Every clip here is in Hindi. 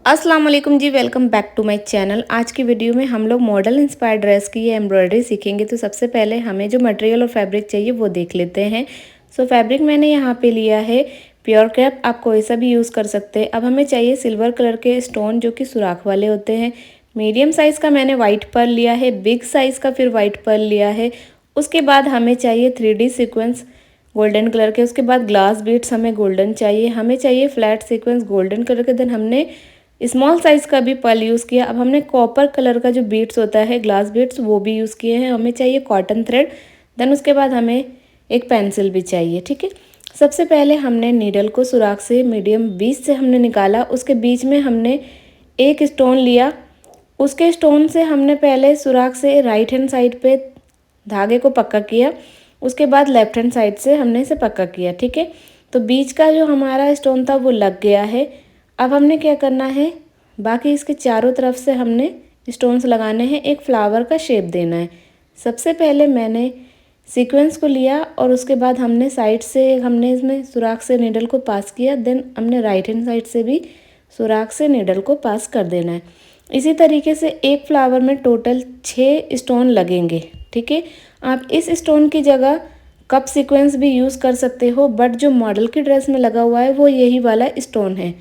अस्सलाम वालेकुम जी, welcome back to my channel. आज की वीडियो में हम लोग मॉडल इंस्पायर्ड ड्रेस की ये एम्ब्रॉयडरी सीखेंगे। तो सबसे पहले हमें जो मटेरियल और फैब्रिक चाहिए वो देख लेते हैं। फैब्रिक मैंने यहाँ पे लिया है प्योर क्रेप, आप कोई सा भी यूज़ कर सकते हैं। अब हमें चाहिए सिल्वर कलर के स्टोन जो कि सुराख वाले होते हैं। मीडियम साइज़ का मैंने वाइट पर्ल लिया है, बिग साइज़ का फिर वाइट पर्ल लिया है। उसके बाद हमें चाहिए 3D सीक्वेंस गोल्डन कलर के। उसके बाद ग्लास बीट्स हमें गोल्डन चाहिए। हमें चाहिए फ्लैट सीक्वेंस गोल्डन कलर के। देन हमने स्मॉल साइज़ का भी पर्ल यूज़ किया। अब हमने कॉपर कलर का जो बीट्स होता है, ग्लास बीट्स, वो भी यूज़ किए हैं। हमें चाहिए कॉटन थ्रेड। देन उसके बाद हमें एक पेंसिल भी चाहिए। ठीक है, सबसे पहले हमने नीडल को सुराख से मीडियम 20 से हमने निकाला। उसके बीच में हमने एक स्टोन लिया। उसके स्टोन से हमने पहले सुराख से राइट हैंड साइड पे धागे को पक्का किया। उसके बाद लेफ्ट हैंड साइड से हमने इसे पक्का किया। ठीक है, तो बीच का जो हमारा स्टोन था वो लग गया है। अब हमने क्या करना है, बाकी इसके चारों तरफ से हमने स्टोन्स लगाने हैं, एक फ्लावर का शेप देना है। सबसे पहले मैंने सीक्वेंस को लिया और उसके बाद हमने साइड से हमने इसमें सुराख से नीडल को पास किया। देन हमने राइट हैंड साइड से भी सुराख से नीडल को पास कर देना है। इसी तरीके से एक फ्लावर में टोटल 6 स्टोन लगेंगे। ठीक है, आप इस स्टोन की जगह कप सीक्वेंस भी यूज़ कर सकते हो, बट जो मॉडल की ड्रेस में लगा हुआ है वो यही वाला स्टोन है।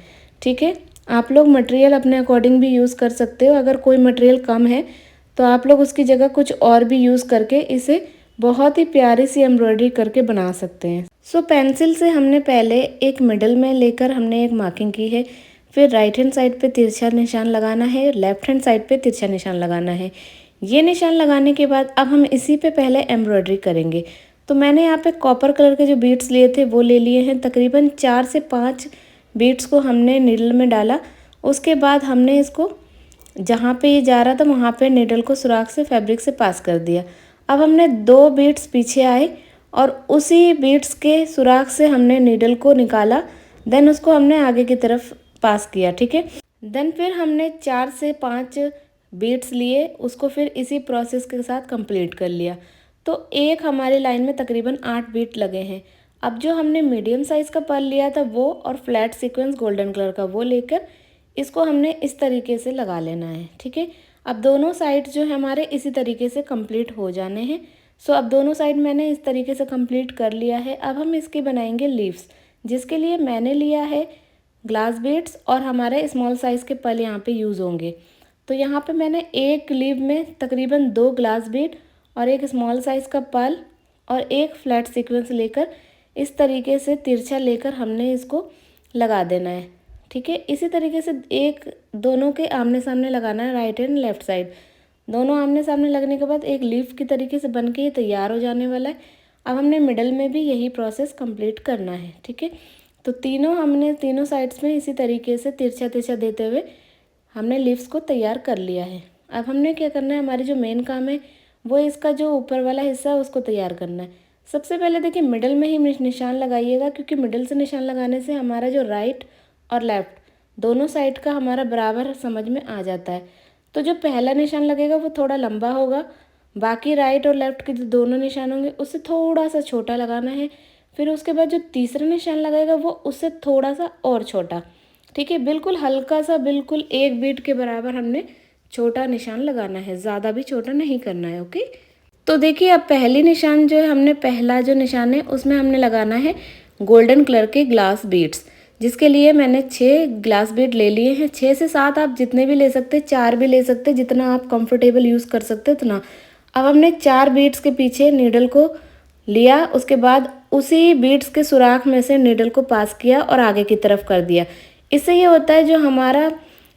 ठीक है, आप लोग मटेरियल अपने अकॉर्डिंग भी यूज़ कर सकते हो। अगर कोई मटेरियल कम है तो आप लोग उसकी जगह कुछ और भी यूज़ करके इसे बहुत ही प्यारी सी एम्ब्रॉयडरी करके बना सकते हैं। पेंसिल से हमने पहले एक मिडल में लेकर हमने एक मार्किंग की है। फिर राइट हैंड साइड पे तिरछा निशान लगाना है, लेफ्ट हैंड साइड पे तिरछा निशान लगाना है। ये निशान लगाने के बाद अब हम इसी पे पहले एम्ब्रॉयडरी करेंगे। तो मैंने यहाँ पे कॉपर कलर के जो बीड्स लिए थे वो ले लिए हैं। तकरीबन 4 से 5 बीड्स को हमने नीडल में डाला। उसके बाद हमने इसको जहाँ पे ये जा रहा था वहाँ पे नीडल को सुराख से फैब्रिक से पास कर दिया। अब हमने 2 बीड्स पीछे आए और उसी बीड्स के सुराख से हमने नीडल को निकाला। देन उसको हमने आगे की तरफ पास किया। ठीक है, देन फिर हमने 4 से 5 बीड्स लिए, उसको फिर इसी प्रोसेस के साथ कंप्लीट कर लिया। तो एक हमारी लाइन में तकरीबन 8 बीट लगे हैं। अब जो हमने मीडियम साइज़ का पर्ल लिया था वो और फ्लैट सीक्वेंस गोल्डन कलर का वो लेकर इसको हमने इस तरीके से लगा लेना है। ठीक है, अब दोनों साइड जो है हमारे इसी तरीके से कंप्लीट हो जाने हैं। अब दोनों साइड मैंने इस तरीके से कंप्लीट कर लिया है। अब हम इसके बनाएंगे लीव्स, जिसके लिए मैंने लिया है ग्लास बीड्स और हमारे स्मॉल साइज़ के पर्ल यहाँ पे यूज़ होंगे। तो यहाँ पे मैंने एक लीव में तकरीबन 2 ग्लास बीड और एक स्मॉल साइज़ का पर्ल और एक फ्लैट सीक्वेंस लेकर इस तरीके से तिरछा लेकर हमने इसको लगा देना है। ठीक है, इसी तरीके से एक दोनों के आमने सामने लगाना है, राइट एंड लेफ्ट साइड। दोनों आमने सामने लगने के बाद एक लीफ की तरीके से बन के ये तैयार हो जाने वाला है। अब हमने मिडल में भी यही प्रोसेस कंप्लीट करना है। ठीक है, तो हमने तीनों साइड्स में इसी तरीके से तिरछा तिरछा देते हुए हमने लीव्स को तैयार कर लिया है। अब हमने क्या करना है, हमारी जो मेन काम है वो इसका जो ऊपर वाला हिस्सा है उसको तैयार करना है। सबसे पहले देखिए मिडल में ही निशान लगाइएगा, क्योंकि मिडल से निशान लगाने से हमारा जो राइट और लेफ़्ट दोनों साइड का हमारा बराबर समझ में आ जाता है। तो जो पहला निशान लगेगा वो थोड़ा लंबा होगा, बाकी राइट और लेफ़्ट के जो दोनों निशान होंगे उससे थोड़ा सा छोटा लगाना है। फिर उसके बाद जो तीसरा निशान लगेगा वो उससे थोड़ा सा और छोटा। ठीक है, बिल्कुल हल्का सा, बिल्कुल 1 बीट के बराबर हमने छोटा निशान लगाना है, ज़्यादा भी छोटा नहीं करना है। ओके, तो देखिए अब पहली निशान जो है, हमने पहला जो निशान है उसमें हमने लगाना है गोल्डन कलर के ग्लास बीड्स, जिसके लिए मैंने 6 ग्लास बीड ले लिए हैं। 6 से 7 आप जितने भी ले सकते हैं, 4 भी ले सकते हैं, जितना आप कंफर्टेबल यूज़ कर सकते हैं उतना। अब हमने 4 बीड्स के पीछे नीडल को लिया, उसके बाद उसी बीड्स के सुराख में से नीडल को पास किया और आगे की तरफ कर दिया। इससे ये होता है जो हमारा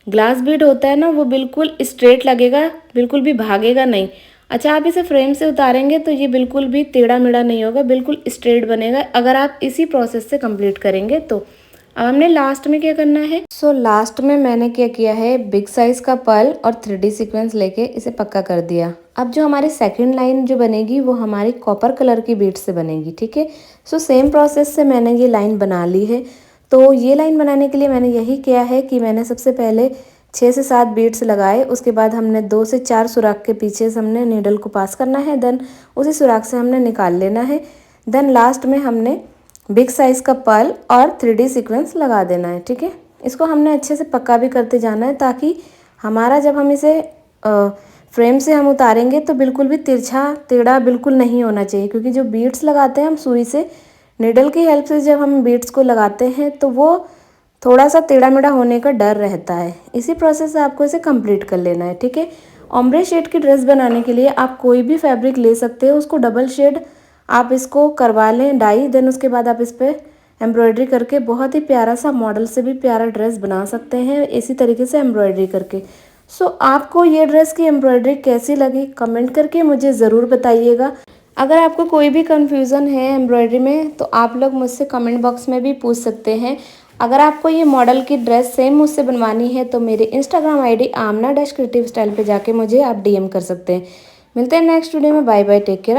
ग्लास बीड होता है ना वो बिल्कुल स्ट्रेट लगेगा, बिल्कुल भी भागेगा नहीं। अच्छा, आप इसे फ्रेम से उतारेंगे तो ये बिल्कुल भी टेढ़ा मेढ़ा नहीं होगा, बिल्कुल स्ट्रेट बनेगा अगर आप इसी प्रोसेस से कंप्लीट करेंगे तो। अब हमने लास्ट में क्या करना है, लास्ट में मैंने क्या किया है, बिग साइज़ का पर्ल और 3D सीक्वेंस लेके इसे पक्का कर दिया। अब जो हमारी सेकंड लाइन जो बनेगी वो हमारी कॉपर कलर की बीड से बनेगी। ठीक है, सेम प्रोसेस से मैंने ये लाइन बना ली है। तो ये लाइन बनाने के लिए मैंने यही किया है कि मैंने सबसे पहले 6 से 7 बीड्स लगाए, उसके बाद हमने 2 से 4 सुराख के पीछे से हमने नीडल को पास करना है। देन उसी सुराख से हमने निकाल लेना है। देन लास्ट में हमने बिग साइज़ का पर्ल और 3D सीक्वेंस लगा देना है। ठीक है, इसको हमने अच्छे से पक्का भी करते जाना है, ताकि हमारा जब हम इसे फ्रेम से हम उतारेंगे तो बिल्कुल भी तिरछा टेढ़ा बिल्कुल नहीं होना चाहिए, क्योंकि जो बीड्स लगाते हैं हम सुई से, निडल की हेल्प से जब हम बीड्स को लगाते हैं तो वो थोड़ा सा टेढ़ा मेढ़ा होने का डर रहता है। इसी प्रोसेस से आपको इसे कंप्लीट कर लेना है, ठीक है। ओम्ब्रे शेड की ड्रेस बनाने के लिए आप कोई भी फैब्रिक ले सकते हो, उसको डबल शेड आप इसको करवा लें डाई, देन उसके बाद आप इस पर एम्ब्रॉयडरी करके बहुत ही प्यारा सा मॉडल से भी प्यारा ड्रेस बना सकते हैं, इसी तरीके से एम्ब्रॉयडरी करके। सो आपको ये ड्रेस की एम्ब्रॉयडरी कैसी लगी कमेंट करके मुझे ज़रूर बताइएगा। अगर आपको कोई भी कन्फ्यूज़न है एम्ब्रॉयडरी में तो आप लोग मुझसे कमेंट बॉक्स में भी पूछ सकते हैं। अगर आपको ये मॉडल की ड्रेस सेम मुझसे बनवानी है तो मेरे इंस्टाग्राम आईडी आमना-क्रिएटिव स्टाइल पे जाके मुझे आप डीएम कर सकते हैं। मिलते हैं नेक्स्ट वीडियो में। Bye bye, take care.